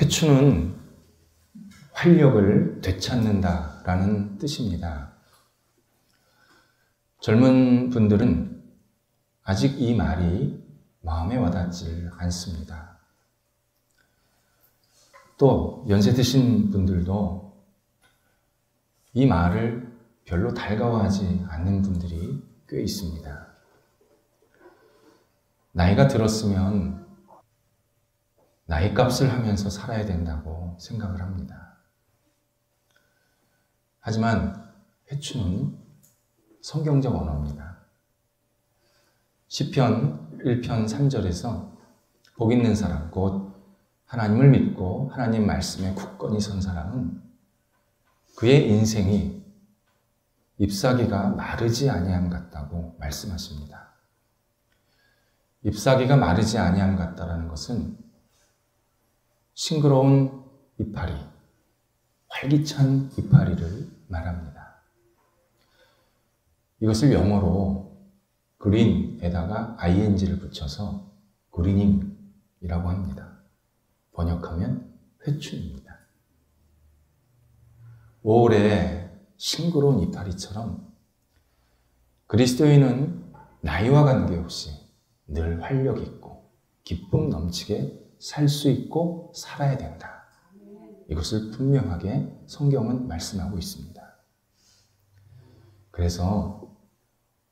회추는 활력을 되찾는다라는 뜻입니다. 젊은 분들은 아직 이 말이 마음에 와닿지 않습니다. 또 연세 드신 분들도 이 말을 별로 달가워하지 않는 분들이 꽤 있습니다. 나이가 들었으면 나이 값을 하면서 살아야 된다고 생각을 합니다. 하지만 회추는 성경적 언어입니다. 시편 1편 3절에서 복 있는 사람, 곧 하나님을 믿고 하나님 말씀에 굳건히 선 사람은 그의 인생이 잎사귀가 마르지 아니함 같다고 말씀하십니다. 잎사귀가 마르지 아니함 같다라는 것은 싱그러운 이파리, 활기찬 이파리를 말합니다. 이것을 영어로 green에다가 ing를 붙여서 greening이라고 합니다. 번역하면 회춘입니다. 5월의 싱그러운 이파리처럼 그리스도인은 나이와 관계없이 늘 활력 있고 기쁨 넘치게 살 수 있고 살아야 된다. 이것을 분명하게 성경은 말씀하고 있습니다. 그래서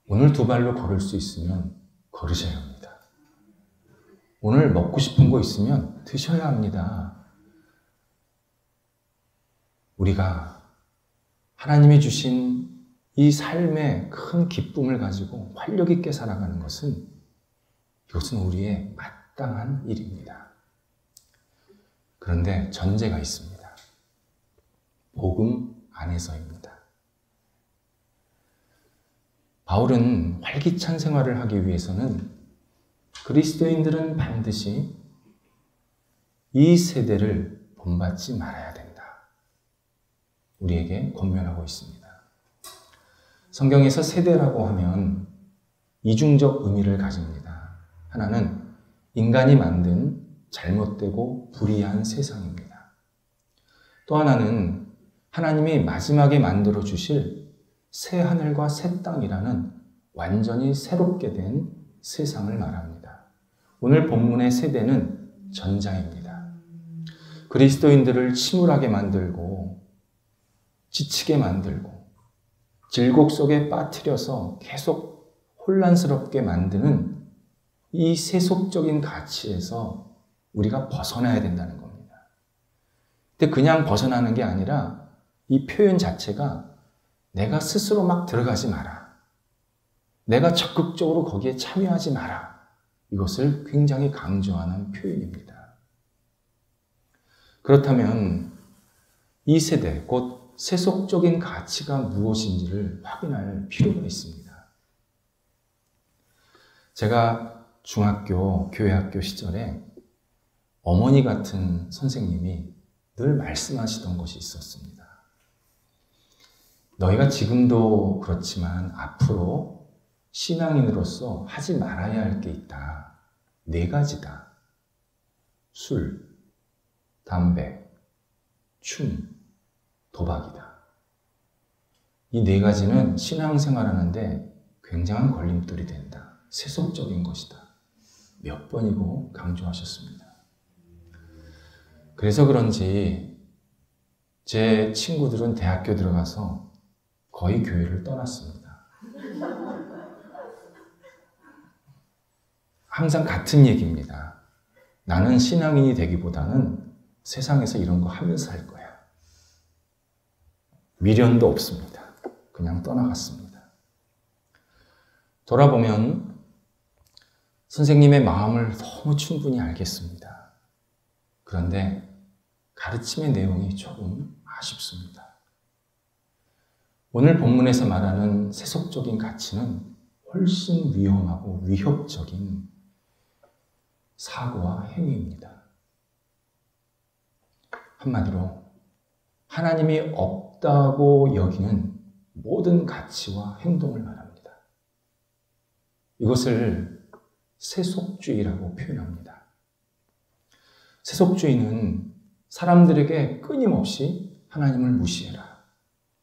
오늘 두 발로 걸을 수 있으면 걸으셔야 합니다. 오늘 먹고 싶은 거 있으면 드셔야 합니다. 우리가 하나님이 주신 이 삶의 큰 기쁨을 가지고 활력 있게 살아가는 것은 이것은 우리의 마땅한 일입니다. 그런데 전제가 있습니다. 복음 안에서입니다. 바울은 활기찬 생활을 하기 위해서는 그리스도인들은 반드시 이 세대를 본받지 말아야 된다. 우리에게 권면하고 있습니다. 성경에서 세대라고 하면 이중적 의미를 가집니다. 하나는 인간이 만든 잘못되고 불의한 세상입니다. 또 하나는 하나님이 마지막에 만들어 주실 새 하늘과 새 땅이라는 완전히 새롭게 된 세상을 말합니다. 오늘 본문의 세대는 전자입니다. 그리스도인들을 침울하게 만들고 지치게 만들고 질곡 속에 빠뜨려서 계속 혼란스럽게 만드는 이 세속적인 가치에서 우리가 벗어나야 된다는 겁니다. 근데 그냥 벗어나는 게 아니라 이 표현 자체가 내가 스스로 막 들어가지 마라. 내가 적극적으로 거기에 참여하지 마라. 이것을 굉장히 강조하는 표현입니다. 그렇다면 이 세대, 곧 세속적인 가치가 무엇인지를 확인할 필요가 있습니다. 제가 중학교, 교회학교 시절에 어머니 같은 선생님이 늘 말씀하시던 것이 있었습니다. 너희가 지금도 그렇지만 앞으로 신앙인으로서 하지 말아야 할 게 있다. 4가지다. 술, 담배, 춤, 도박이다. 이 4가지는 신앙생활하는데 굉장한 걸림돌이 된다. 세속적인 것이다. 몇 번이고 강조하셨습니다. 그래서 그런지 제 친구들은 대학교 들어가서 거의 교회를 떠났습니다. 항상 같은 얘기입니다. 나는 신앙인이 되기보다는 세상에서 이런 거 하면서 살 거야. 미련도 없습니다. 그냥 떠나갔습니다. 돌아보면 선생님의 마음을 너무 충분히 알겠습니다. 그런데 가르침의 내용이 조금 아쉽습니다. 오늘 본문에서 말하는 세속적인 가치는 훨씬 위험하고 위협적인 사고와 행위입니다. 한마디로 하나님이 없다고 여기는 모든 가치와 행동을 말합니다. 이것을 세속주의라고 표현합니다. 세속주의는 사람들에게 끊임없이 하나님을 무시해라,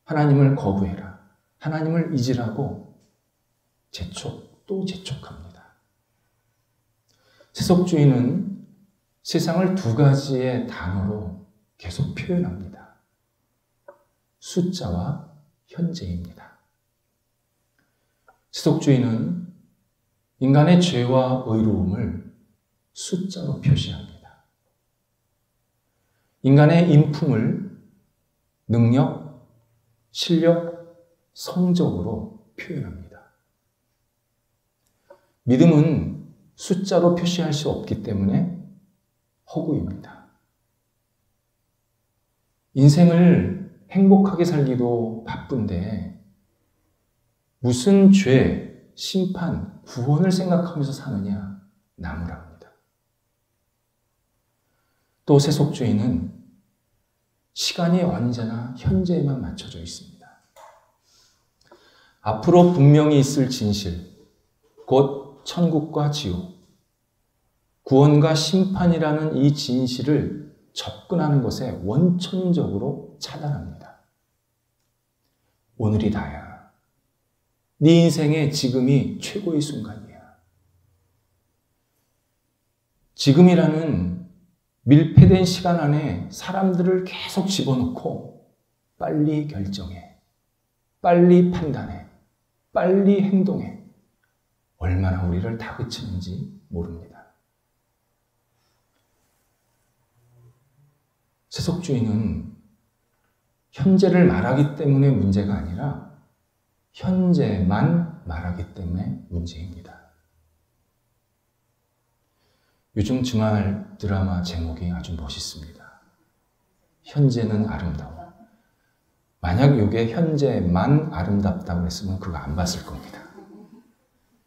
하나님을 거부해라, 하나님을 잊으라고 또 재촉합니다. 세속주의는 세상을 두 가지의 단어로 계속 표현합니다. 숫자와 현재입니다. 세속주의는 인간의 죄와 의로움을 숫자로 표시합니다. 인간의 인품을 능력, 실력, 성적으로 표현합니다. 믿음은 숫자로 표시할 수 없기 때문에 허구입니다. 인생을 행복하게 살기도 바쁜데 무슨 죄, 심판, 구원을 생각하면서 사느냐? 나무랍니다. 또 세속주의는 시간이 언제나 현재에만 맞춰져 있습니다. 앞으로 분명히 있을 진실, 곧 천국과 지옥, 구원과 심판이라는 이 진실을 접근하는 것에 원천적으로 차단합니다. 오늘이 다야. 네 인생의 지금이 최고의 순간이야. 지금이라는 밀폐된 시간 안에 사람들을 계속 집어넣고 빨리 결정해, 빨리 판단해, 빨리 행동해. 얼마나 우리를 다그치는지 모릅니다. 세속주의는 현재를 말하기 때문에 문제가 아니라 현재만 말하기 때문에 문제입니다. 요즘 주말 드라마 제목이 아주 멋있습니다. 현재는 아름다워. 만약 이게 현재만 아름답다고 했으면 그거 안 봤을 겁니다.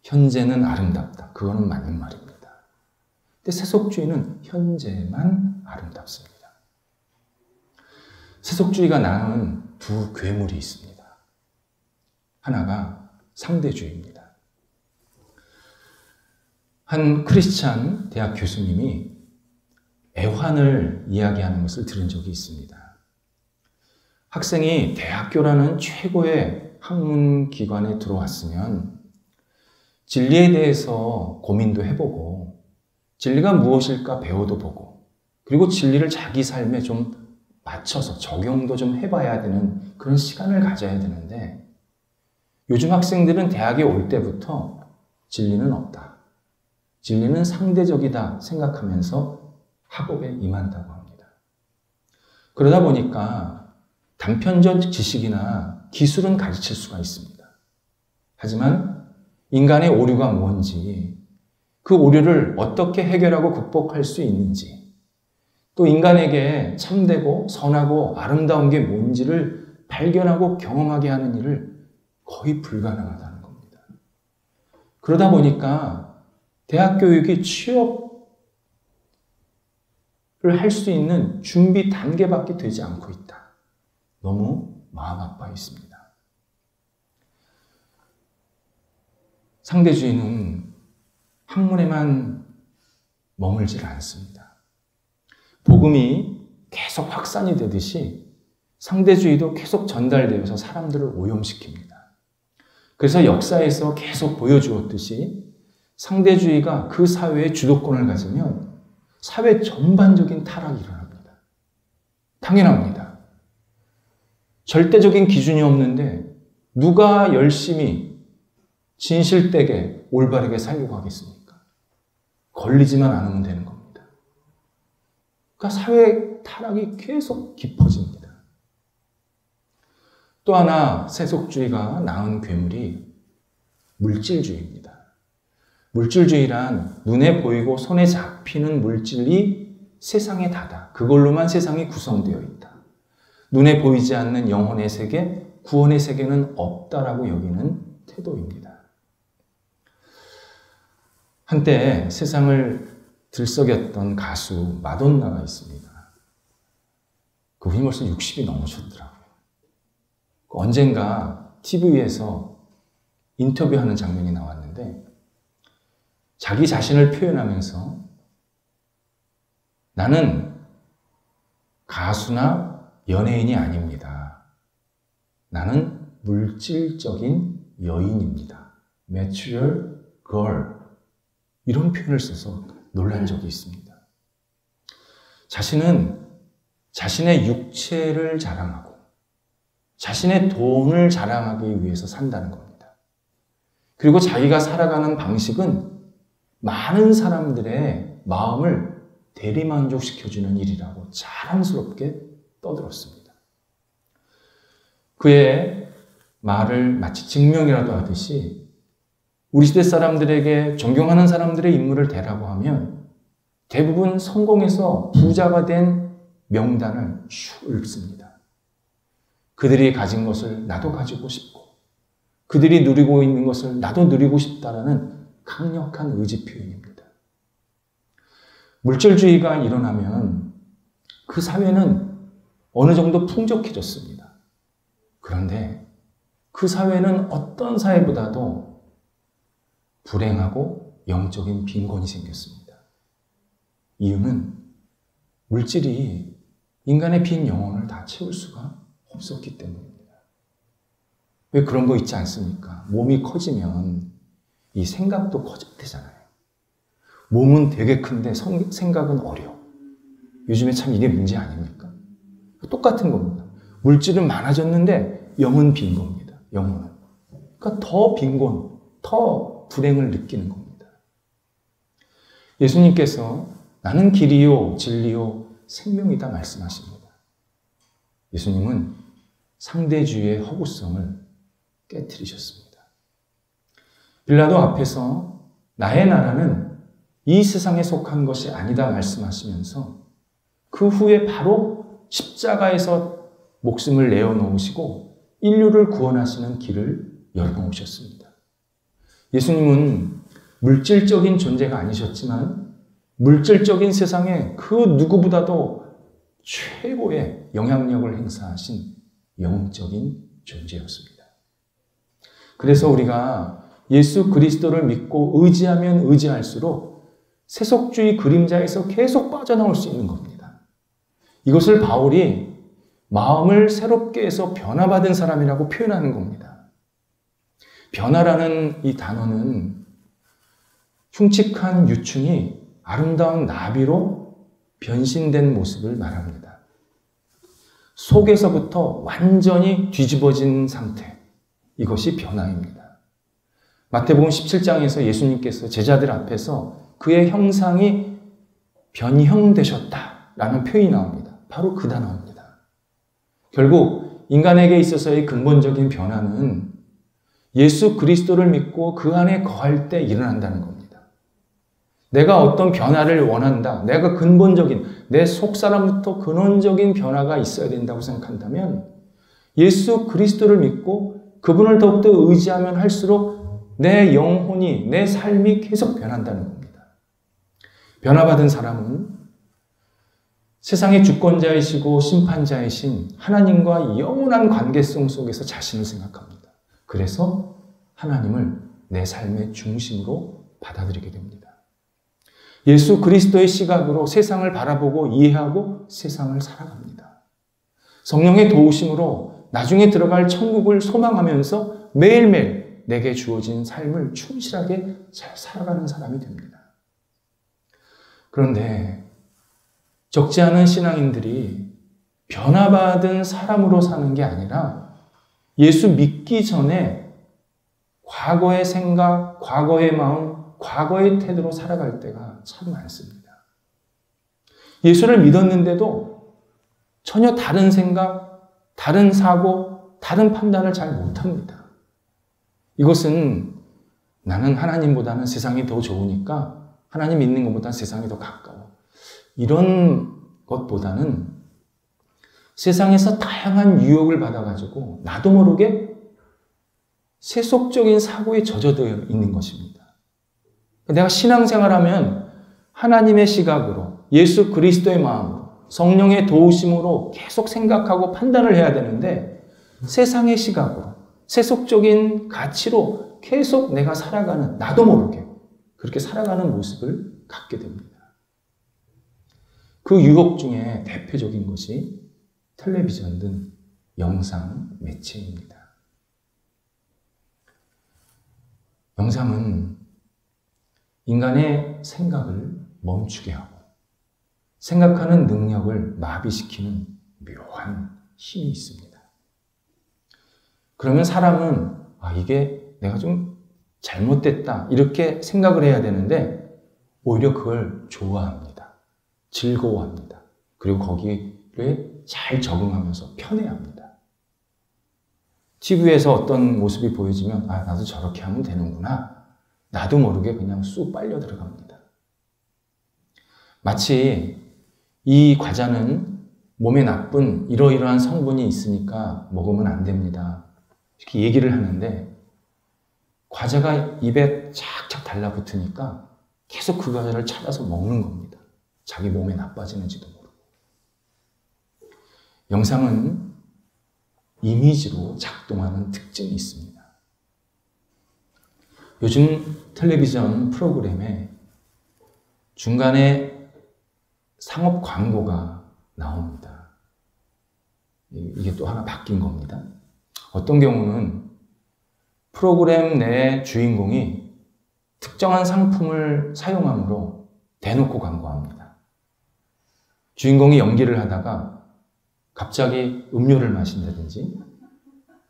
현재는 아름답다. 그거는 맞는 말입니다. 근데 세속주의는 현재만 아름답습니다. 세속주의가 낳은 두 괴물이 있습니다. 하나가 상대주의입니다. 한 크리스찬 대학 교수님이 애환을 이야기하는 것을 들은 적이 있습니다. 학생이 대학교라는 최고의 학문 기관에 들어왔으면 진리에 대해서 고민도 해보고 진리가 무엇일까 배워도 보고 그리고 진리를 자기 삶에 좀 맞춰서 적용도 좀 해봐야 되는 그런 시간을 가져야 되는데 요즘 학생들은 대학에 올 때부터 진리는 없다. 진리는 상대적이다 생각하면서 학업에 임한다고 합니다. 그러다 보니까 단편적 지식이나 기술은 가르칠 수가 있습니다. 하지만 인간의 오류가 뭔지, 그 오류를 어떻게 해결하고 극복할 수 있는지, 또 인간에게 참되고 선하고 아름다운 게 뭔지를 발견하고 경험하게 하는 일을 거의 불가능하다는 겁니다. 그러다 보니까 대학 교육이 취업을 할 수 있는 준비 단계밖에 되지 않고 있다. 너무 마음 아파 있습니다. 상대주의는 학문에만 머물질 않습니다. 복음이 계속 확산이 되듯이 상대주의도 계속 전달되어서 사람들을 오염시킵니다. 그래서 역사에서 계속 보여주었듯이 상대주의가 그 사회의 주도권을 가지면 사회 전반적인 타락이 일어납니다. 당연합니다. 절대적인 기준이 없는데 누가 열심히 진실되게 올바르게 살려고 하겠습니까? 걸리지만 않으면 되는 겁니다. 그러니까 사회 타락이 계속 깊어집니다. 또 하나 세속주의가 낳은 괴물이 물질주의입니다. 물질주의란 눈에 보이고 손에 잡히는 물질이 세상의 다다. 그걸로만 세상이 구성되어 있다. 눈에 보이지 않는 영혼의 세계, 구원의 세계는 없다라고 여기는 태도입니다. 한때 세상을 들썩였던 가수 마돈나가 있습니다. 그분이 벌써 60이 넘으셨더라고요. 언젠가 TV에서 인터뷰하는 장면이 나왔는데 자기 자신을 표현하면서 나는 가수나 연예인이 아닙니다. 나는 물질적인 여인입니다. Material girl. 이런 표현을 써서 놀란 적이 있습니다. 자신은 자신의 육체를 자랑하고 자신의 돈을 자랑하기 위해서 산다는 겁니다. 그리고 자기가 살아가는 방식은 많은 사람들의 마음을 대리만족시켜주는 일이라고 자랑스럽게 떠들었습니다. 그의 말을 마치 증명이라도 하듯이 우리 시대 사람들에게 존경하는 사람들의 인물을 대라고 하면 대부분 성공해서 부자가 된 명단을 쭉 읽습니다. 그들이 가진 것을 나도 가지고 싶고 그들이 누리고 있는 것을 나도 누리고 싶다라는 강력한 의지 표현입니다. 물질주의가 일어나면 그 사회는 어느 정도 풍족해졌습니다. 그런데 그 사회는 어떤 사회보다도 불행하고 영적인 빈곤이 생겼습니다. 이유는 물질이 인간의 빈 영혼을 다 채울 수가 없었기 때문입니다. 왜 그런 거 있지 않습니까? 몸이 커지면 이 생각도 커졌대잖아요. 몸은 되게 큰데 생각은 어려. 요즘에 참 이게 문제 아닙니까? 똑같은 겁니다. 물질은 많아졌는데 영은 빈 겁니다. 영혼은. 그러니까 더 빈곤, 더 불행을 느끼는 겁니다. 예수님께서 나는 길이요, 진리요, 생명이다 말씀하십니다. 예수님은 상대주의의 허구성을 깨트리셨습니다. 빌라도 앞에서 나의 나라는 이 세상에 속한 것이 아니다 말씀하시면서 그 후에 바로 십자가에서 목숨을 내어놓으시고 인류를 구원하시는 길을 열어놓으셨습니다. 예수님은 물질적인 존재가 아니셨지만 물질적인 세상에 그 누구보다도 최고의 영향력을 행사하신 영적인 존재였습니다. 그래서 우리가 예수 그리스도를 믿고 의지하면 의지할수록 세속주의 그림자에서 계속 빠져나올 수 있는 겁니다. 이것을 바울이 마음을 새롭게 해서 변화받은 사람이라고 표현하는 겁니다. 변화라는 이 단어는 흉측한 유충이 아름다운 나비로 변신된 모습을 말합니다. 속에서부터 완전히 뒤집어진 상태. 이것이 변화입니다. 마태복음 17장에서 예수님께서 제자들 앞에서 그의 형상이 변형되셨다라는 표현이 나옵니다. 바로 그 단어입니다. 결국 인간에게 있어서의 근본적인 변화는 예수 그리스도를 믿고 그 안에 거할 때 일어난다는 겁니다. 내가 어떤 변화를 원한다. 내가 근본적인 내 속사람부터 근원적인 변화가 있어야 된다고 생각한다면 예수 그리스도를 믿고 그분을 더욱더 의지하면 할수록 내 영혼이, 내 삶이 계속 변한다는 겁니다. 변화받은 사람은 세상의 주권자이시고 심판자이신 하나님과 영원한 관계성 속에서 자신을 생각합니다. 그래서 하나님을 내 삶의 중심으로 받아들이게 됩니다. 예수 그리스도의 시각으로 세상을 바라보고 이해하고 세상을 살아갑니다. 성령의 도우심으로 나중에 들어갈 천국을 소망하면서 매일매일 내게 주어진 삶을 충실하게 잘 살아가는 사람이 됩니다. 그런데 적지 않은 신앙인들이 변화받은 사람으로 사는 게 아니라 예수 믿기 전에 과거의 생각, 과거의 마음, 과거의 태도로 살아갈 때가 참 많습니다. 예수를 믿었는데도 전혀 다른 생각, 다른 사고, 다른 판단을 잘 못합니다. 이것은 나는 하나님보다는 세상이 더 좋으니까 하나님 믿는 것보다 세상이 더 가까워. 이런 것보다는 세상에서 다양한 유혹을 받아가지고 나도 모르게 세속적인 사고에 젖어들어 있는 것입니다. 내가 신앙생활하면 하나님의 시각으로 예수 그리스도의 마음으로 성령의 도우심으로 계속 생각하고 판단을 해야 되는데 세상의 시각으로 세속적인 가치로 계속 내가 살아가는 나도 모르게 그렇게 살아가는 모습을 갖게 됩니다. 그 유혹 중에 대표적인 것이 텔레비전 등 영상 매체입니다. 영상은 인간의 생각을 멈추게 하고 생각하는 능력을 마비시키는 묘한 힘이 있습니다. 그러면 사람은 이게 내가 좀 잘못됐다 이렇게 생각을 해야 되는데 오히려 그걸 좋아합니다. 즐거워합니다. 그리고 거기에 잘 적응하면서 편해합니다. TV에서 어떤 모습이 보여지면 나도 저렇게 하면 되는구나. 나도 모르게 그냥 쑥 빨려 들어갑니다. 마치 이 과자는 몸에 나쁜 이러이러한 성분이 있으니까 먹으면 안 됩니다. 이렇게 얘기를 하는데 과자가 입에 착착 달라붙으니까 계속 그 과자를 찾아서 먹는 겁니다. 자기 몸에 나빠지는지도 모르고. 영상은 이미지로 작동하는 특징이 있습니다. 요즘 텔레비전 프로그램에 중간에 상업 광고가 나옵니다. 이게 또 하나 바뀐 겁니다. 어떤 경우는 프로그램 내 주인공이 특정한 상품을 사용함으로 대놓고 광고합니다. 주인공이 연기를 하다가 갑자기 음료를 마신다든지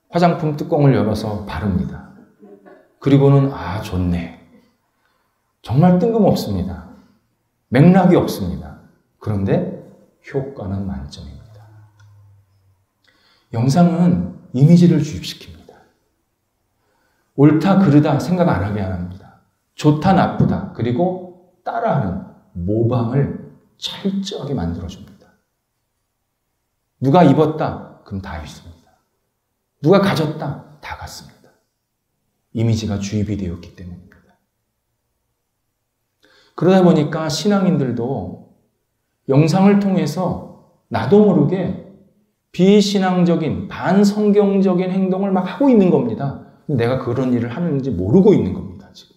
화장품 뚜껑을 열어서 바릅니다. 그리고는 좋네. 정말 뜬금없습니다. 맥락이 없습니다. 그런데 효과는 만점입니다. 영상은 이미지를 주입시킵니다. 옳다 그르다 생각 안 하게 합니다. 좋다 나쁘다 그리고 따라하는 모방을 철저하게 만들어줍니다. 누가 입었다? 그럼 다 입습니다. 누가 가졌다? 다 갖습니다. 이미지가 주입이 되었기 때문입니다. 그러다 보니까 신앙인들도 영상을 통해서 나도 모르게 비신앙적인 반성경적인 행동을 막 하고 있는 겁니다. 내가 그런 일을 하는지 모르고 있는 겁니다. 지금.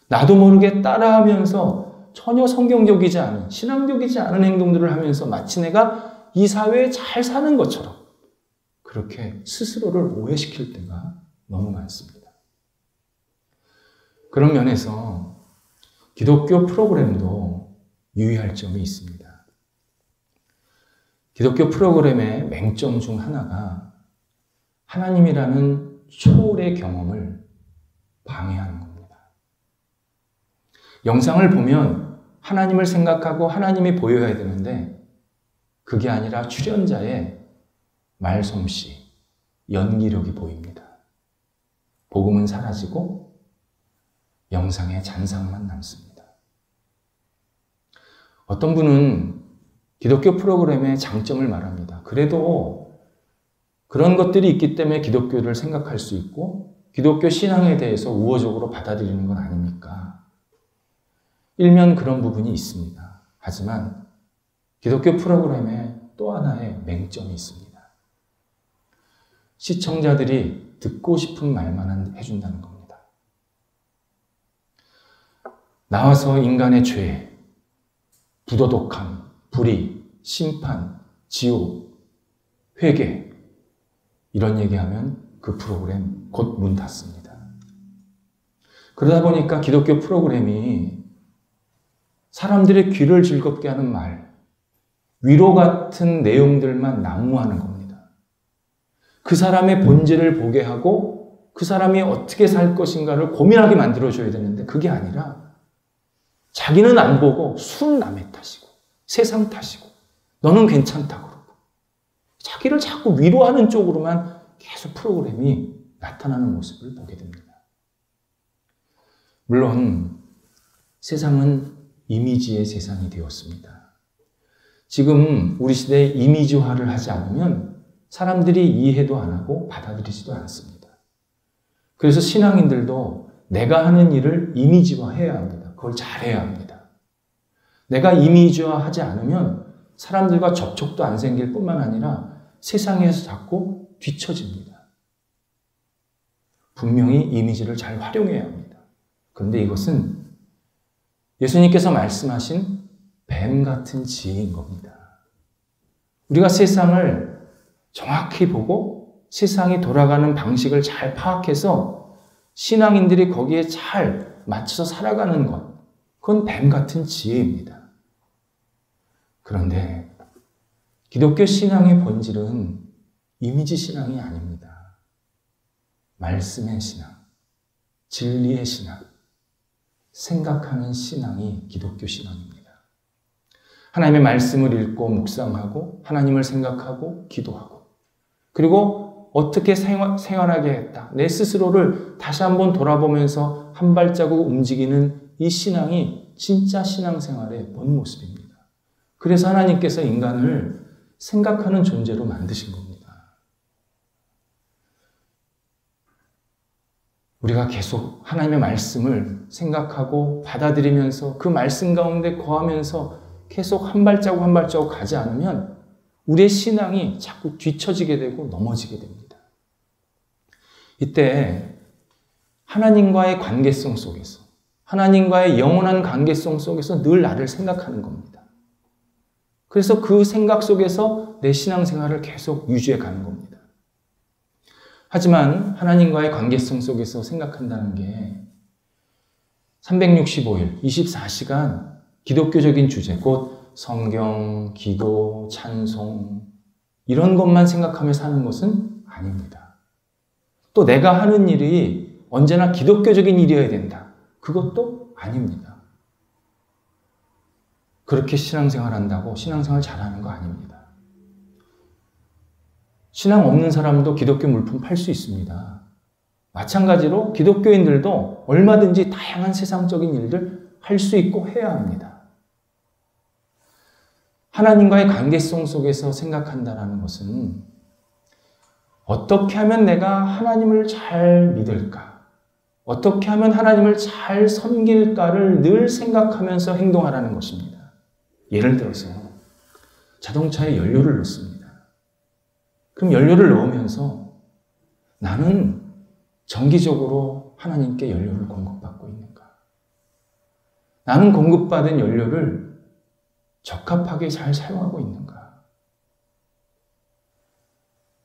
나도 모르게 따라하면서 전혀 성경적이지 않은 신앙적이지 않은 행동들을 하면서 마치 내가 이 사회에 잘 사는 것처럼 그렇게 스스로를 오해시킬 때가 너무 많습니다. 그런 면에서 기독교 프로그램도 유의할 점이 있습니다. 기독교 프로그램의 맹점 중 하나가 하나님이라는 초월의 경험을 방해하는 겁니다. 영상을 보면 하나님을 생각하고 하나님이 보여야 되는데 그게 아니라 출연자의 말솜씨, 연기력이 보입니다. 복음은 사라지고 영상의 잔상만 남습니다. 어떤 분은 기독교 프로그램의 장점을 말합니다. 그래도 그런 것들이 있기 때문에 기독교를 생각할 수 있고 기독교 신앙에 대해서 우호적으로 받아들이는 건 아닙니까? 일면 그런 부분이 있습니다. 하지만 기독교 프로그램에 또 하나의 맹점이 있습니다. 시청자들이 듣고 싶은 말만 해준다는 겁니다. 나와서 인간의 죄, 부도덕함, 불의, 심판, 지옥, 회개 이런 얘기하면 그 프로그램 곧 문 닫습니다. 그러다 보니까 기독교 프로그램이 사람들의 귀를 즐겁게 하는 말, 위로 같은 내용들만 난무하는 겁니다. 그 사람의 본질을 보게 하고 그 사람이 어떻게 살 것인가를 고민하게 만들어줘야 되는데 그게 아니라 자기는 안 보고 순 남의 탓이고 세상 탓이고 너는 괜찮다 그러고 자기를 자꾸 위로하는 쪽으로만 계속 프로그램이 나타나는 모습을 보게 됩니다. 물론 세상은 이미지의 세상이 되었습니다. 지금 우리 시대에 이미지화를 하지 않으면 사람들이 이해도 안 하고 받아들이지도 않습니다. 그래서 신앙인들도 내가 하는 일을 이미지화해야 합니다. 그걸 잘해야 합니다. 내가 이미지화하지 않으면 사람들과 접촉도 안 생길 뿐만 아니라 세상에서 자꾸 뒤처집니다. 분명히 이미지를 잘 활용해야 합니다. 그런데 이것은 예수님께서 말씀하신 뱀 같은 지혜인 겁니다. 우리가 세상을 정확히 보고 세상이 돌아가는 방식을 잘 파악해서 신앙인들이 거기에 잘 맞춰서 살아가는 것, 그건 뱀 같은 지혜입니다. 그런데 기독교 신앙의 본질은 이미지 신앙이 아닙니다. 말씀의 신앙, 진리의 신앙, 생각하는 신앙이 기독교 신앙입니다. 하나님의 말씀을 읽고 묵상하고 하나님을 생각하고 기도하고 그리고 어떻게 생활하게 했다. 내 스스로를 다시 한번 돌아보면서 한 발자국 움직이는 이 신앙이 진짜 신앙생활의 본 모습입니다. 그래서 하나님께서 인간을 생각하는 존재로 만드신 겁니다. 우리가 계속 하나님의 말씀을 생각하고 받아들이면서 그 말씀 가운데 거하면서 계속 한 발자국 한 발자국 가지 않으면 우리의 신앙이 자꾸 뒤처지게 되고 넘어지게 됩니다. 이때 하나님과의 관계성 속에서 하나님과의 영원한 관계성 속에서 늘 나를 생각하는 겁니다. 그래서 그 생각 속에서 내 신앙생활을 계속 유지해 가는 겁니다. 하지만 하나님과의 관계성 속에서 생각한다는 게 365일, 24시간 기독교적인 주제, 곧 성경, 기도, 찬송 이런 것만 생각하며 사는 것은 아닙니다. 또 내가 하는 일이 언제나 기독교적인 일이어야 된다. 그것도 아닙니다. 그렇게 신앙생활 한다고 신앙생활 잘하는 거 아닙니다. 신앙 없는 사람도 기독교 물품 팔 수 있습니다. 마찬가지로 기독교인들도 얼마든지 다양한 세상적인 일들 할 수 있고 해야 합니다. 하나님과의 관계성 속에서 생각한다는 것은 어떻게 하면 내가 하나님을 잘 믿을까? 어떻게 하면 하나님을 잘 섬길까를 늘 생각하면서 행동하라는 것입니다. 예를 들어서 자동차에 연료를 넣습니다. 그럼 연료를 넣으면서 나는 정기적으로 하나님께 연료를 공급받고 있는가? 나는 공급받은 연료를 적합하게 잘 사용하고 있는가?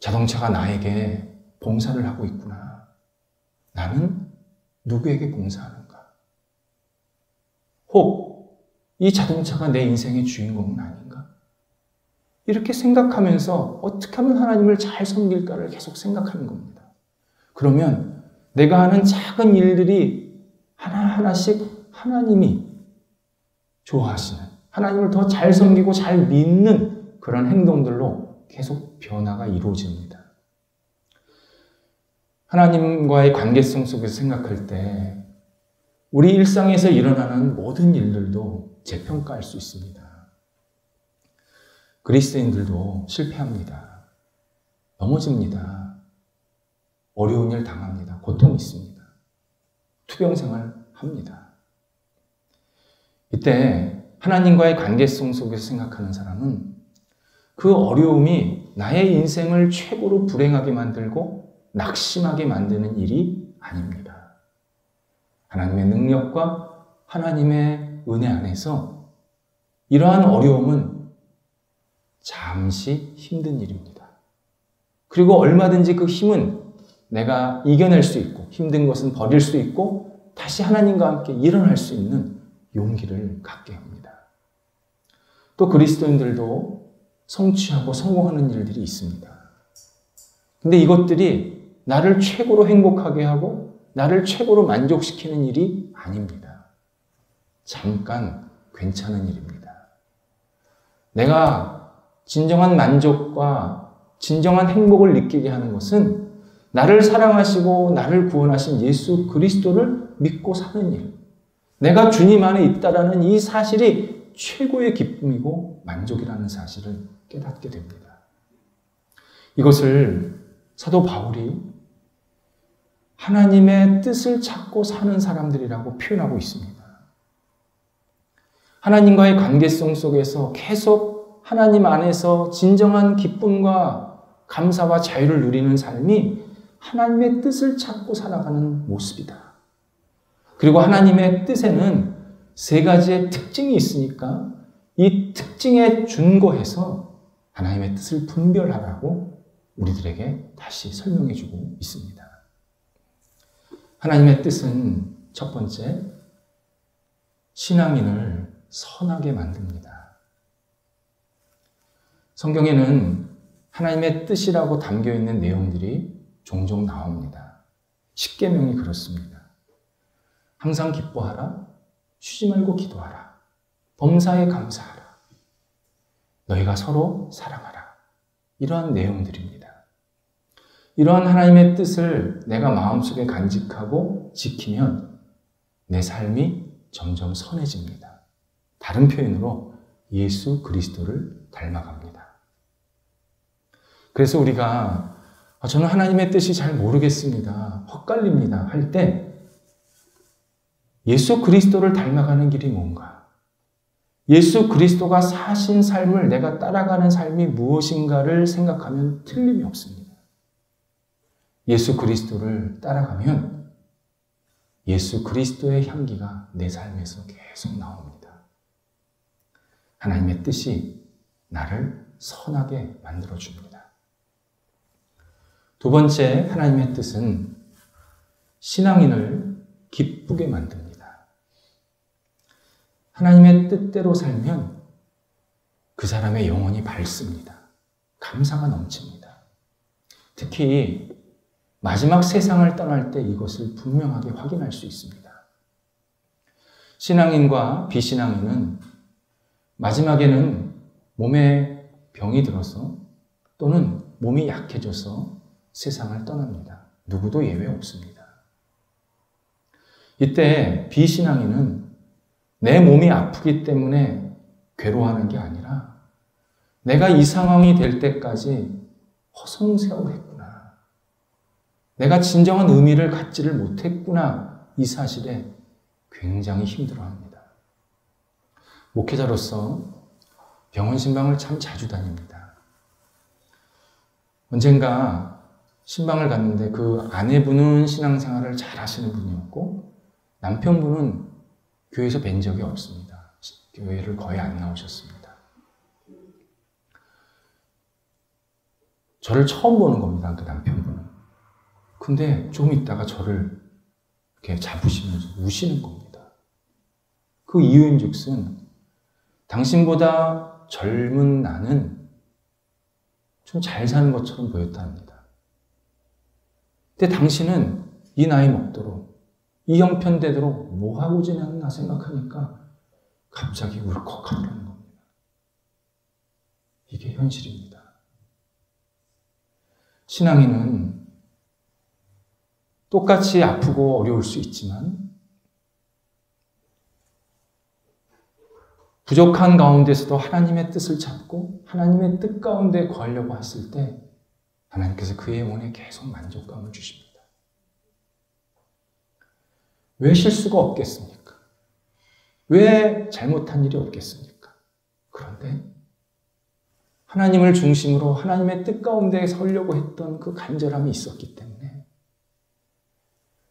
자동차가 나에게 봉사를 하고 있구나. 나는 누구에게 봉사하는가? 혹 이 자동차가 내 인생의 주인공은 아닌가? 이렇게 생각하면서 어떻게 하면 하나님을 잘 섬길까를 계속 생각하는 겁니다. 그러면 내가 하는 작은 일들이 하나하나씩 하나님이 좋아하시는, 하나님을 더 잘 섬기고 잘 믿는 그런 행동들로 계속 변화가 이루어집니다. 하나님과의 관계성 속에서 생각할 때 우리 일상에서 일어나는 모든 일들도 재평가할 수 있습니다. 그리스도인들도 실패합니다. 넘어집니다. 어려운 일 당합니다. 고통이 있습니다. 투병생활 합니다. 이때 하나님과의 관계성 속에서 생각하는 사람은 그 어려움이 나의 인생을 최고로 불행하게 만들고 낙심하게 만드는 일이 아닙니다. 하나님의 능력과 하나님의 은혜 안에서 이러한 어려움은 잠시 힘든 일입니다. 그리고 얼마든지 그 힘은 내가 이겨낼 수 있고 힘든 것은 버릴 수 있고 다시 하나님과 함께 일어날 수 있는 용기를 갖게 합니다. 또 그리스도인들도 성취하고 성공하는 일들이 있습니다. 근데 이것들이 나를 최고로 행복하게 하고 나를 최고로 만족시키는 일이 아닙니다. 잠깐 괜찮은 일입니다. 내가 진정한 만족과 진정한 행복을 느끼게 하는 것은 나를 사랑하시고 나를 구원하신 예수 그리스도를 믿고 사는 일. 내가 주님 안에 있다라는 이 사실이 최고의 기쁨이고 만족이라는 사실을 깨닫게 됩니다. 이것을 사도 바울이 하나님의 뜻을 찾고 사는 사람들이라고 표현하고 있습니다. 하나님과의 관계성 속에서 계속 하나님 안에서 진정한 기쁨과 감사와 자유를 누리는 삶이 하나님의 뜻을 찾고 살아가는 모습이다. 그리고 하나님의 뜻에는 세 가지의 특징이 있으니까 이 특징에 준거해서 하나님의 뜻을 분별하라고 우리들에게 다시 설명해주고 있습니다. 하나님의 뜻은 첫 번째, 신앙인을 선하게 만듭니다. 성경에는 하나님의 뜻이라고 담겨있는 내용들이 종종 나옵니다. 십계명이 그렇습니다. 항상 기뻐하라, 쉬지 말고 기도하라, 범사에 감사하라, 너희가 서로 사랑하라. 이러한 내용들입니다. 이러한 하나님의 뜻을 내가 마음속에 간직하고 지키면 내 삶이 점점 선해집니다. 다른 표현으로 예수 그리스도를 닮아갑니다. 그래서 우리가 저는 하나님의 뜻이 잘 모르겠습니다, 헛갈립니다 할 때 예수 그리스도를 닮아가는 길이 뭔가, 예수 그리스도가 사신 삶을 내가 따라가는 삶이 무엇인가를 생각하면 틀림이 없습니다. 예수 그리스도를 따라가면 예수 그리스도의 향기가 내 삶에서 계속 나옵니다. 하나님의 뜻이 나를 선하게 만들어줍니다. 두 번째, 하나님의 뜻은 신앙인을 기쁘게 만듭니다. 하나님의 뜻대로 살면 그 사람의 영혼이 밝습니다. 감사가 넘칩니다. 특히 마지막 세상을 떠날 때 이것을 분명하게 확인할 수 있습니다. 신앙인과 비신앙인은 마지막에는 몸에 병이 들어서 또는 몸이 약해져서 세상을 떠납니다. 누구도 예외 없습니다. 이때 비신앙인은 내 몸이 아프기 때문에 괴로워하는 게 아니라 내가 이 상황이 될 때까지 허송세월했구나, 내가 진정한 의미를 갖지를 못했구나, 이 사실에 굉장히 힘들어합니다. 목회자로서 병원 신방을 참 자주 다닙니다. 언젠가 신방을 갔는데 그 아내분은 신앙생활을 잘 하시는 분이었고 남편분은 교회에서 뵌 적이 없습니다. 교회를 거의 안 나오셨습니다. 저를 처음 보는 겁니다, 그 남편분은. 근데 좀 있다가 저를 이렇게 잡으시면서 우시는 겁니다. 그 이유인즉슨 당신보다 젊은 나는 좀 잘 사는 것처럼 보였답니다. 근데 당신은 이 나이 먹도록 이 형편되도록 뭐하고 지냈나 생각하니까 갑자기 울컥하더라는 겁니다. 이게 현실입니다. 신앙인은 똑같이 아프고 어려울 수 있지만 부족한 가운데서도 하나님의 뜻을 찾고 하나님의 뜻 가운데 거하려고 했을 때 하나님께서 그의 영혼에 계속 만족감을 주십니다. 왜 실수가 없겠습니까? 왜 잘못한 일이 없겠습니까? 그런데 하나님을 중심으로 하나님의 뜻 가운데 서려고 했던 그 간절함이 있었기 때문에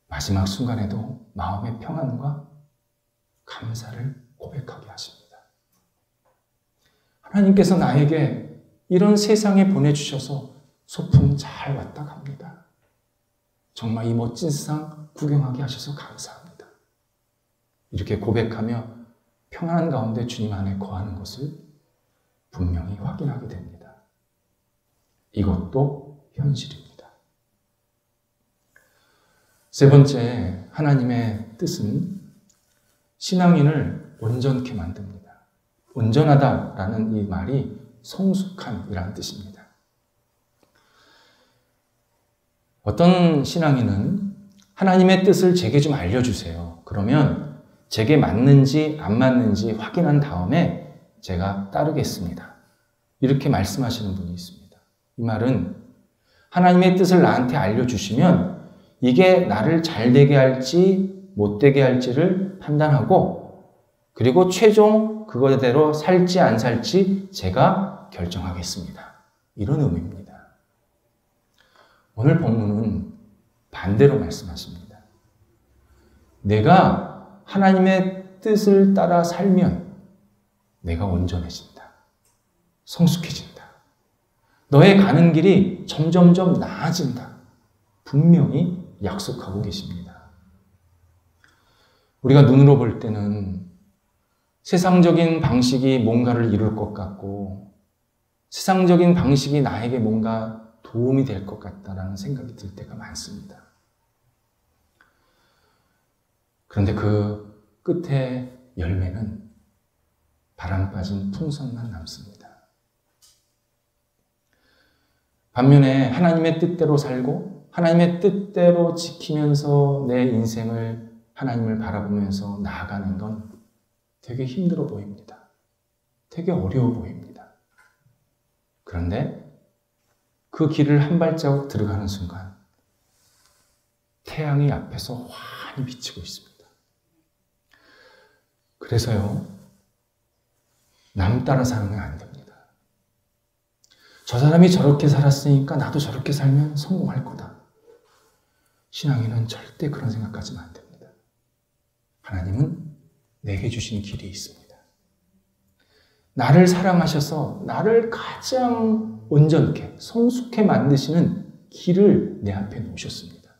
마지막 순간에도 마음의 평안과 감사를 고백하게 하십니다. 하나님께서 나에게 이런 세상에 보내주셔서 소풍 잘 왔다 갑니다. 정말 이 멋진 세상 구경하게 하셔서 감사합니다. 이렇게 고백하며 평안한 가운데 주님 안에 거하는 것을 분명히 확인하게 됩니다. 이것도 현실입니다. 세 번째, 하나님의 뜻은 신앙인을 온전케 만듭니다. 온전하다라는 이 말이 성숙함이라는 뜻입니다. 어떤 신앙인은 하나님의 뜻을 제게 좀 알려주세요. 그러면 제게 맞는지 안 맞는지 확인한 다음에 제가 따르겠습니다. 이렇게 말씀하시는 분이 있습니다. 이 말은 하나님의 뜻을 나한테 알려주시면 이게 나를 잘 되게 할지 못 되게 할지를 판단하고 그리고 최종 그거대로 살지 안 살지 제가 결정하겠습니다. 이런 의미입니다. 오늘 본문은 반대로 말씀하십니다. 내가 하나님의 뜻을 따라 살면 내가 온전해진다. 성숙해진다. 너의 가는 길이 점점점 나아진다. 분명히 약속하고 계십니다. 우리가 눈으로 볼 때는 세상적인 방식이 뭔가를 이룰 것 같고 세상적인 방식이 나에게 뭔가 도움이 될 것 같다라는 생각이 들 때가 많습니다. 그런데 그 끝에 열매는 바람 빠진 풍선만 남습니다. 반면에 하나님의 뜻대로 살고 하나님의 뜻대로 지키면서 내 인생을 하나님을 바라보면서 나아가는 건 되게 힘들어 보입니다. 되게 어려워 보입니다. 그런데 그 길을 한 발자국 들어가는 순간 태양이 앞에서 환히 비치고 있습니다. 그래서요, 남 따라 사는 안 됩니다. 저 사람이 저렇게 살았으니까 나도 저렇게 살면 성공할 거다. 신앙인은 절대 그런 생각까지는 안 됩니다. 하나님은 내게 주신 길이 있습니다. 나를 사랑하셔서 나를 가장 온전케, 성숙해 만드시는 길을 내 앞에 놓으셨습니다.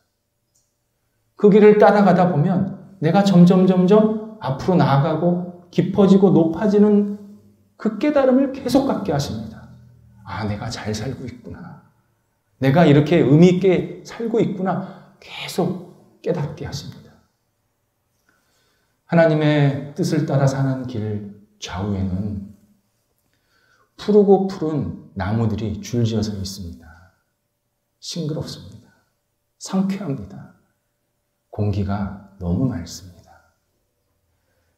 그 길을 따라가다 보면 내가 점점 앞으로 나아가고 깊어지고 높아지는 그 깨달음을 계속 갖게 하십니다. 아, 내가 잘 살고 있구나. 내가 이렇게 의미 있게 살고 있구나. 계속 깨닫게 하십니다. 하나님의 뜻을 따라 사는 길 좌우에는 푸르고 푸른 나무들이 줄지어서 있습니다. 싱그럽습니다. 상쾌합니다. 공기가 너무 맑습니다.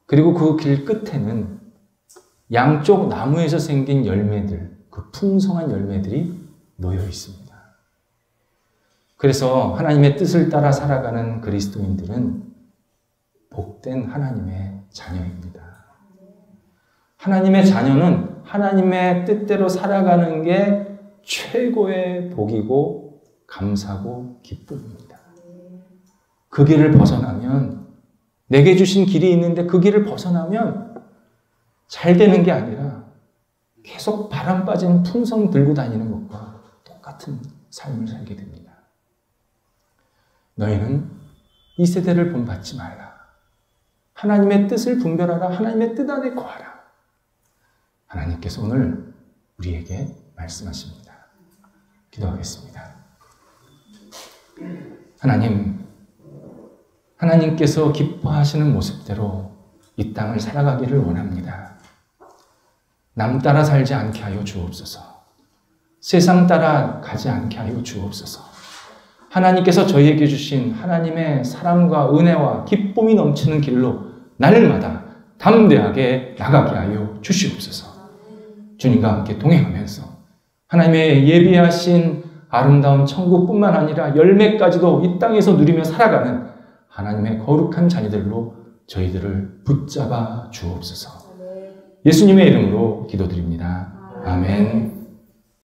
그리고 그 길 끝에는 양쪽 나무에서 생긴 열매들, 그 풍성한 열매들이 놓여 있습니다. 그래서 하나님의 뜻을 따라 살아가는 그리스도인들은 복된 하나님의 자녀입니다. 하나님의 자녀는 하나님의 뜻대로 살아가는 게 최고의 복이고 감사고 기쁨입니다. 그 길을 벗어나면, 내게 주신 길이 있는데 그 길을 벗어나면 잘 되는 게 아니라 계속 바람 빠진 풍선 들고 다니는 것과 똑같은 삶을 살게 됩니다. 너희는 이 세대를 본받지 말라. 하나님의 뜻을 분별하라. 하나님의 뜻 안에 거하라. 하나님께서 오늘 우리에게 말씀하십니다. 기도하겠습니다. 하나님께서 기뻐하시는 모습대로 이 땅을 살아가기를 원합니다. 남 따라 살지 않게 하여 주옵소서. 세상 따라 가지 않게 하여 주옵소서. 하나님께서 저희에게 주신 하나님의 사랑과 은혜와 기쁨이 넘치는 길로 날마다 담대하게 나가게 하여 주시옵소서. 주님과 함께 동행하면서 하나님의 예비하신 아름다운 천국뿐만 아니라 열매까지도 이 땅에서 누리며 살아가는 하나님의 거룩한 자녀들로 저희들을 붙잡아 주옵소서. 예수님의 이름으로 기도드립니다. 아멘.